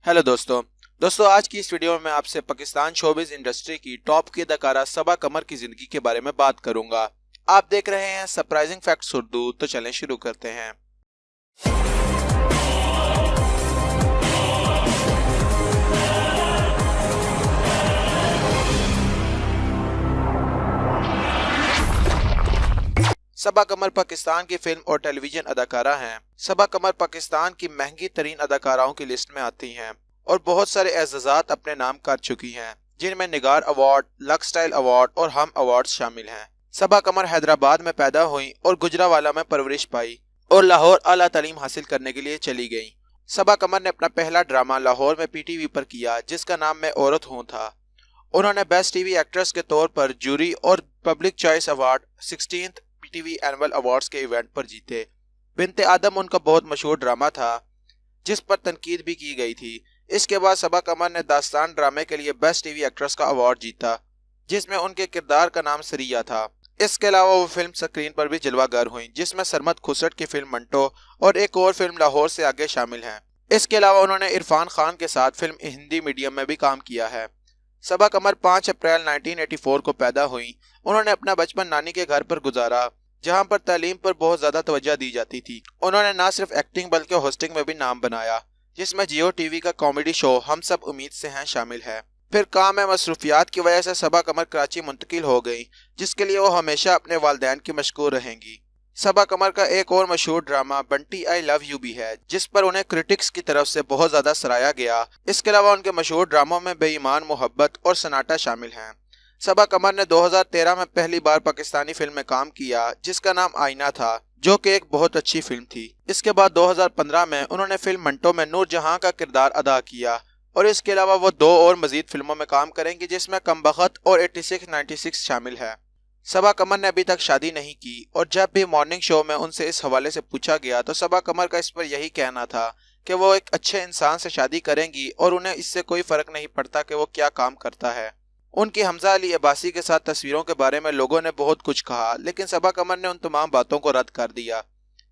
Hello दोस्तों आज की इस वीडियो में मैं आपसे पाकिस्तान शोबिज इंडस्ट्री की टॉप की अदाकारा सबा कमर की जिंदगी के बारे में बात करूंगा। आप देख रहे हैं सरप्राइजिंग फैक्ट्स उर्दू, तो चलें शुरू करते हैं। सबा कमर पाकिस्तान की फिल्म और टेलीविजन अदाकारा हैं। सबा कमर पाकिस्तान की महंगी तरीन अदाकाराओं की लिस्ट में आती हैं और बहुत सारे एजाज़ात अपने नाम कर चुकी हैं, जिनमें निगार अवार्ड, लक्स स्टाइल अवार्ड और हम अवार्ड्स शामिल हैं। सबा कमर हैदराबाद में पैदा हुई और गुजरावाला में परवरिश पाई और लाहौर आला तालीम हासिल करने के लिए चली गई। सबा कमर ने अपना पहला ड्रामा लाहौर में पीटीवी पर किया, जिसका नाम मैं औरत हूँ था। उन्होंने बेस्ट टीवी एक्ट्रेस के तौर पर जूरी और public choice award 16th PTV annual awards के इवेंट पर जीते। बिन्ते आदम उनका बहुत मशहूर ड्रामा था, जिस पर तनकीद भी की गई थी। इसके बाद सबा कमर ने दास्तान ड्रामे के लिए बेस्ट टीवी एक्ट्रेस का अवार्ड जीता, जिसमें उनके किरदार का नाम सरिया था। इसके अलावा वो फिल्म स्क्रीन पर भी जलवागर हुई, जिसमें सरमद खुसट की फिल्म मंटो और एक और फिल्म लाहौर से आगे शामिल हैं। इसके अलावा उन्होंने इरफान खान के साथ फिल्म हिंदी मीडियम में भी काम किया है। सबा कमर 5 अप्रैल 1984 को पैदा हुई। उन्होंने अपना बचपन नानी के घर पर गुजारा, जहां पर तालीम पर बहुत ज्यादा तवज्जो दी जाती थी। उन्होंने न सिर्फ एक्टिंग बल्कि होस्टिंग में भी नाम बनाया, जिसमें जियो टीवी का कॉमेडी शो हम सब उम्मीद से हैं शामिल है। फिर काम में मसरूफियात की वजह से सबा कमर कराची मुंतकिल हो गई, जिसके लिए वो हमेशा अपने वालिदैन की मशकूर रहेंगी। सबा कमर का एक और मशहूर drama Bunty I love you भी है, जिस पर उन्हें क्रिटिक्स की तरफ से बहुत ज्यादा सराहा गया। इसके अलावा उनके मशहूर ड्रामों में बेईमान, मोहब्बत और सन्नाटा शामिल हैं। सबा कमर ने 2013 में पहली बार पाकिस्तानी फिल्म में काम किया, जिसका नाम आईना था, जो कि एक बहुत अच्छी फिल्म थी। इसके बाद 2015 में उन्होंने फिल्म मंटो में नूर जहां का किरदार अदा किया और इसके अलावा वो 2 और मजीद फिल्मों में काम करेंगे, जिसमें कमबख्त और 8696 शामिल है। सबा कमर ने अभी तक शादी नहीं की और जब भी मॉर्निंग शो में उनसे इस हवाले से पूछा गया तो सबा कमर का इस पर यही कहना था कि वो एक अच्छे इंसान से शादी करेंगी और उन्हें इससे कोई फर्क नहीं पड़ता कि वो क्या काम करता है। उनकी हमजा अली अब्बासी के साथ तस्वीरों के बारे में लोगों ने बहुत कुछ कहा, लेकिन सबा कमर ने उन तमाम बातों को रद्द कर दिया।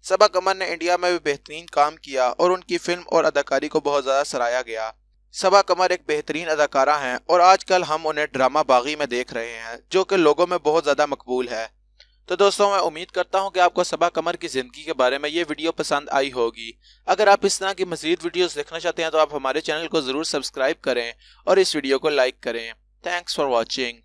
सबा कमर ने इंडिया में भी बेहतरीन काम किया और उनकी फिल्म और अदाकारी को बहुत ज़्यादा सराहा गया। सबा कमर एक बेहतरीन अदाकारा हैं और आजकल हम उन्हें ड्रामा बागी में देख रहे हैं, जो कि लोगों में बहुत ज़्यादा मकबूल है। तो दोस्तों, मैं उम्मीद करता हूं कि आपको सबा कमर की ज़िंदगी के बारे में ये वीडियो पसंद आई होगी। अगर आप इस तरह की मज़ीद वीडियोस देखना चाहते हैं तो आप हमारे चैनल को ज़रूर सब्सक्राइब करें और इस वीडियो को लाइक करें। Thanks for watching.